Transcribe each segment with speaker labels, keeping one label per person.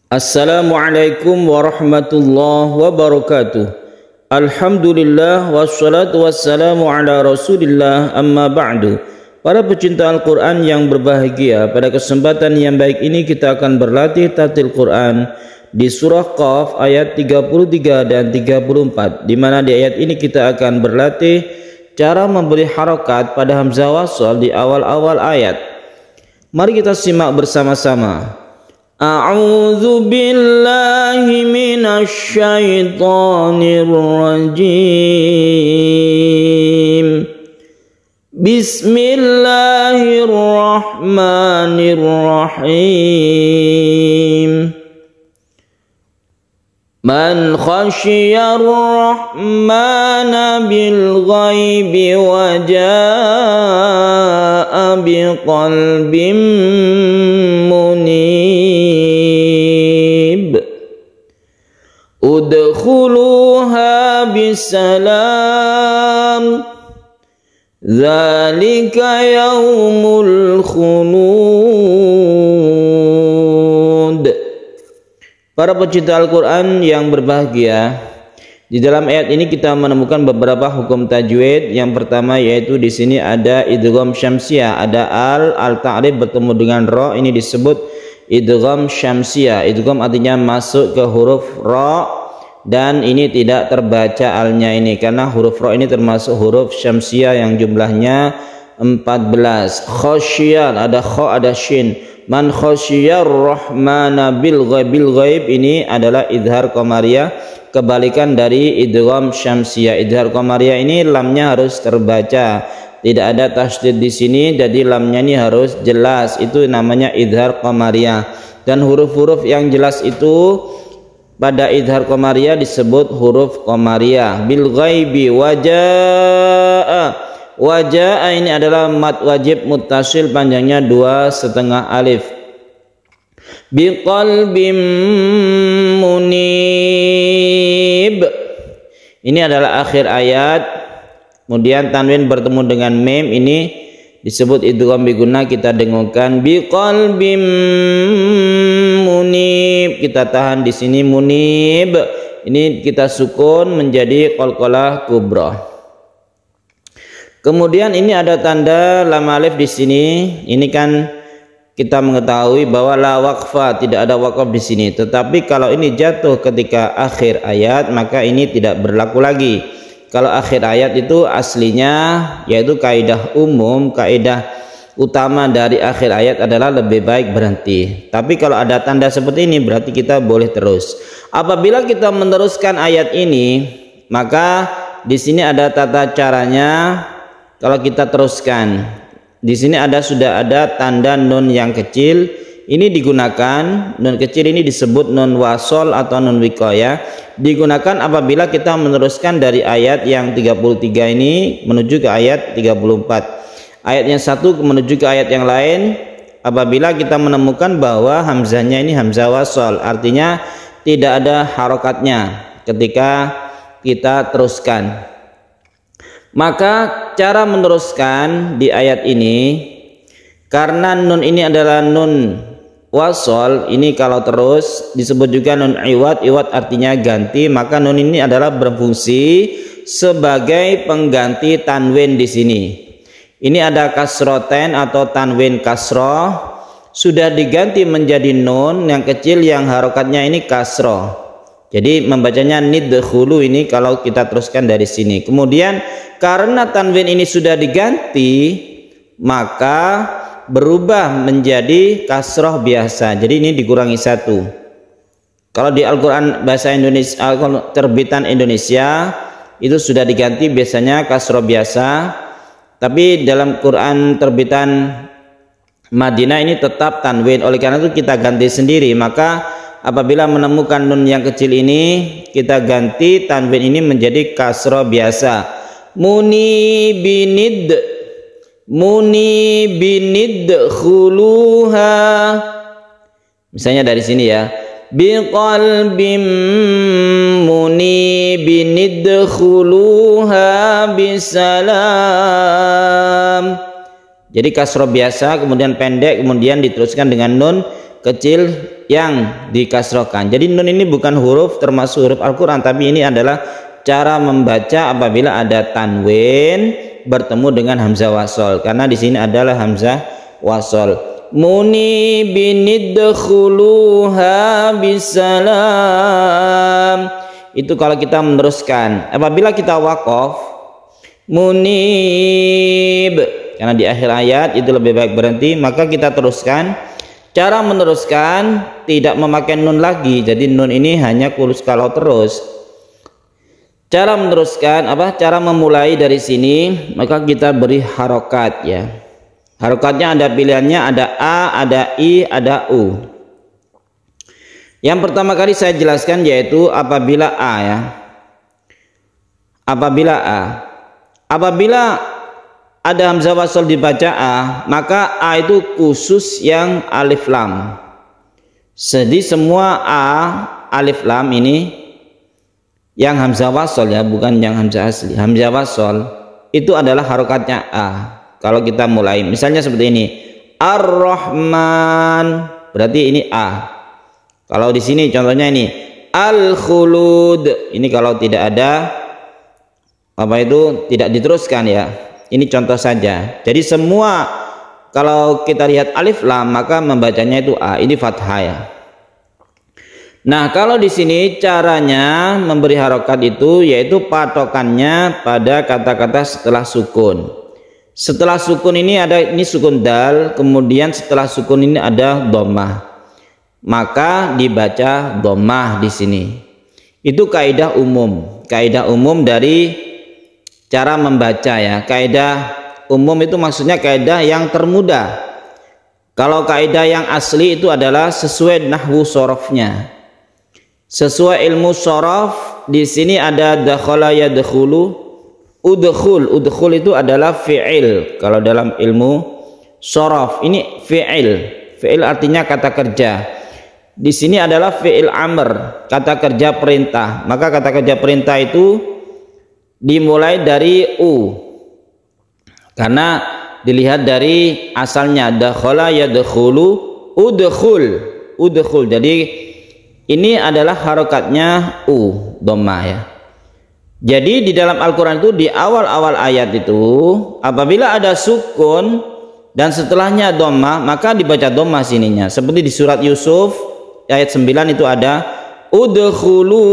Speaker 1: Assalamualaikum warahmatullahi wabarakatuh. Alhamdulillah wassalatu wassalamu ala rasulillah amma ba'du. Para pecinta Al-Quran yang berbahagia, pada kesempatan yang baik ini kita akan berlatih tartil Quran di surah Qaf ayat 33 dan 34, di mana di ayat ini kita akan berlatih cara memberi harokat pada hamzah wasal di awal-awal ayat. Mari kita simak bersama-sama. A'udzu billahi minasy syaithanir rajim. Bismillahirrahmanirrahim. Man khasyiyar rahmana bil ghaibi wa jaa'a biqalbin munib udkhuluha bisalam dzalika yaumul khulud. Para pecinta Al-Quran yang berbahagia, di dalam ayat ini kita menemukan beberapa hukum tajwid. Yang pertama yaitu di sini ada idgham syamsiyah, ada al-ta'rif bertemu dengan ra, ini disebut idgham syamsiyah. Idgham artinya masuk ke huruf ra, dan ini tidak terbaca alnya ini karena huruf ra ini termasuk huruf syamsiyah yang jumlahnya 14. Khasyiyah, ada kha ada shin. Man khasyiyar rahmana bil ghaib, ini adalah idhar qamariyah, kebalikan dari idgham syamsiyah. Idhar qamariyah ini lamnya harus terbaca, tidak ada tasydid di sini, jadi lamnya ini harus jelas, itu namanya idhar qamariyah. Dan huruf-huruf yang jelas itu pada idhar qamariyah disebut huruf qamariyah. Bil ghaibi wajaa. Wajaa ini adalah mad wajib muttasil, panjangnya 2,5 alif. Biqalbim munib, ini adalah akhir ayat. Kemudian tanwin bertemu dengan mim, ini disebut idgham biguna, kita dengungkan. Biqalbim munib, kita tahan di sini. Munib ini kita sukun menjadi qalqalah kubra. Kemudian ini ada tanda lam alif di sini. Ini kan kita mengetahui bahwa la waqfa, tidak ada waqaf di sini. Tetapi kalau ini jatuh ketika akhir ayat, maka ini tidak berlaku lagi. Kalau akhir ayat itu aslinya yaitu kaidah umum, kaidah utama dari akhir ayat adalah lebih baik berhenti. Tapi kalau ada tanda seperti ini berarti kita boleh terus. Apabila kita meneruskan ayat ini, maka di sini ada tata caranya. Kalau kita teruskan, di sini sudah ada tanda nun yang kecil, ini digunakan. Nun kecil ini disebut nun wasol atau nun wiqayah, digunakan apabila kita meneruskan dari ayat yang 33 ini menuju ke ayat 34, ayat yang satu menuju ke ayat yang lain. Apabila kita menemukan bahwa hamzahnya ini hamzah wasol, artinya tidak ada harokatnya ketika kita teruskan, maka cara meneruskan di ayat ini, karena nun ini adalah nun wasol, ini kalau terus disebut juga nun iwad. Iwad artinya ganti, maka nun ini adalah berfungsi sebagai pengganti tanwin di sini. Ini ada kasroten atau tanwin kasroh, sudah diganti menjadi nun yang kecil yang harokatnya ini kasroh. Jadi membacanya nidkhulu ini kalau kita teruskan dari sini. Kemudian karena tanwin ini sudah diganti, maka berubah menjadi kasroh biasa. Jadi ini dikurangi 1. Kalau di Al-Quran bahasa Indonesia, terbitan Indonesia itu sudah diganti biasanya kasroh biasa. Tapi dalam Quran terbitan Madinah ini tetap tanwin. Oleh karena itu kita ganti sendiri. Maka apabila menemukan nun yang kecil ini, kita ganti tanwin ini menjadi kasroh biasa. Munibinid, munibinid khuluha. Misalnya dari sini ya. Biqalbim munibinid khuluha bisalam. Jadi kasroh biasa, kemudian pendek, kemudian diteruskan dengan nun kecil yang dikasrohkan. Jadi nun ini bukan huruf termasuk huruf Al-Quran, tapi ini adalah cara membaca apabila ada tanwin bertemu dengan hamzah wasol, karena di sini adalah hamzah wasol. Munibin idkhuluha bisalam, itu kalau kita meneruskan. Apabila kita waqaf munib, karena di akhir ayat itu lebih baik berhenti, maka kita teruskan. Cara meneruskan tidak memakai nun lagi, jadi nun ini hanya kulus kalau terus. Cara meneruskan cara memulai dari sini, maka kita beri harokat ya. Harokatnya ada pilihannya, ada a, ada i, ada u. Yang pertama kali saya jelaskan yaitu apabila a ya. Apabila ada hamzah wasol dibaca a, maka a itu khusus yang alif lam. Jadi semua a alif lam ini yang hamzah wasol ya, bukan yang hamzah asli. Hamzah wasol itu adalah harokatnya a. Kalau kita mulai misalnya seperti ini, Ar-Rahman, berarti ini a. Kalau di sini contohnya ini Al-Khulud, ini kalau tidak ada tidak diteruskan ya. Ini contoh saja. Jadi semua kalau kita lihat alif lam maka membacanya itu a, ini fathah ya. Nah, kalau di sini caranya memberi harokat itu yaitu patokannya pada kata-kata setelah sukun. Setelah sukun ini ada sukun dal, kemudian setelah sukun ini ada dhammah. Maka dibaca dhammah di sini. Itu kaidah umum dari cara membaca ya. Kaidah umum itu maksudnya kaidah yang termudah. Kalau kaidah yang asli itu adalah sesuai nahwu sorofnya. Sesuai ilmu sorof, di sini ada dakhala yadkhulu, udkhul. Udkhul itu adalah fi'il. Kalau dalam ilmu sorof ini fi'il. Fi'il artinya kata kerja. Di sini adalah fi'il amr, kata kerja perintah. Maka kata kerja perintah itu dimulai dari u, karena dilihat dari asalnya dakhala yadkhulu udkhul. Jadi ini adalah harokatnya u, dhammah ya. Jadi di dalam Al-Quran itu di awal-awal ayat itu apabila ada sukun dan setelahnya dhammah maka dibaca dhammah sininya. Seperti di surat Yusuf ayat 9 itu ada udkhulu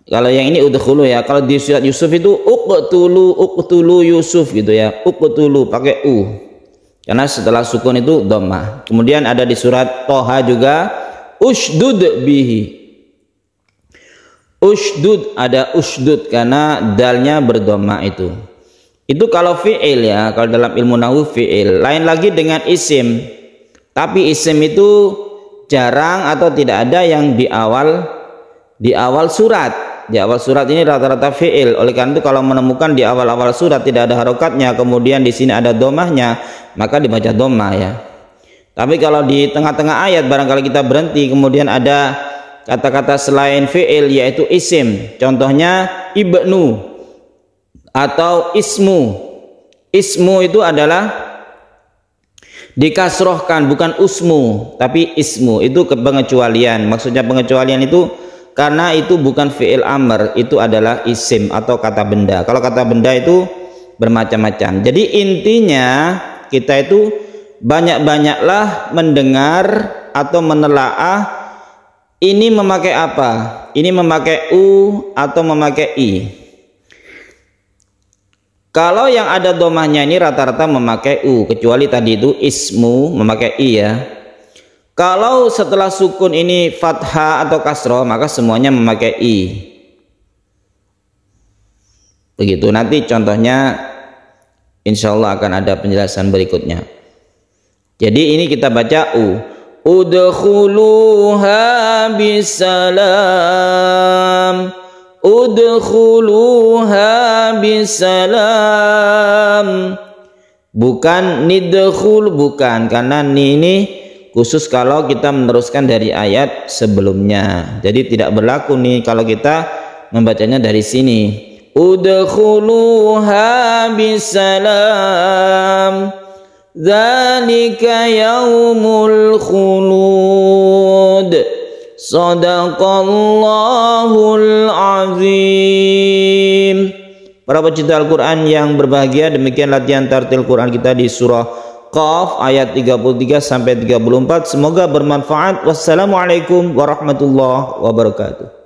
Speaker 1: Kalau yang ini udkhulu ya. Kalau di surat Yusuf itu uqtulu Yusuf gitu ya. Uqtulu pakai u. Karena setelah sukun itu dhammah. Kemudian ada di surat Toha juga ushdud bihi. Ushdud, ada ushdud karena dalnya berdomah itu. Itu kalau fi'il ya, kalau dalam ilmu nahwu fi'il. Lain lagi dengan isim. Tapi isim itu jarang atau tidak ada yang di awal surat. Di awal surat ini rata-rata fi'il. Oleh karena itu kalau menemukan di awal-awal surat tidak ada harokatnya, kemudian di sini ada domahnya, maka dibaca domah ya. Tapi kalau di tengah-tengah ayat barangkali kita berhenti, kemudian ada kata-kata selain fi'il yaitu isim. Contohnya ibnu atau ismu. Ismu itu adalah dikasrohkan, bukan usmu, tapi ismu. Itu pengecualian. Maksudnya pengecualian itu karena itu bukan fi'il amr, itu adalah isim atau kata benda. Kalau kata benda itu bermacam-macam. Jadi intinya kita itu banyak-banyaklah mendengar atau menelaah ini memakai apa, ini memakai u atau memakai i. Kalau yang ada domahnya ini rata-rata memakai u, kecuali tadi itu ismu memakai i ya. Kalau setelah sukun ini fathah atau kasroh maka semuanya memakai i. Begitu, nanti contohnya insya Allah akan ada penjelasan berikutnya. Jadi ini kita baca u. Udkhuluha bisalam. Udkhuluha bisalam. Bukan nidkhul, bukan, karena ini khusus kalau kita meneruskan dari ayat sebelumnya. Jadi tidak berlaku nih kalau kita membacanya dari sini. Udkhuluha bisalam dzalika yaumul khulud. Shadaqallahul azim. Para pecinta Al-Quran yang berbahagia, demikian latihan tartil Quran kita di surah Qaf ayat 33 sampai 34. Semoga bermanfaat. Wassalamualaikum warahmatullahi wabarakatuh.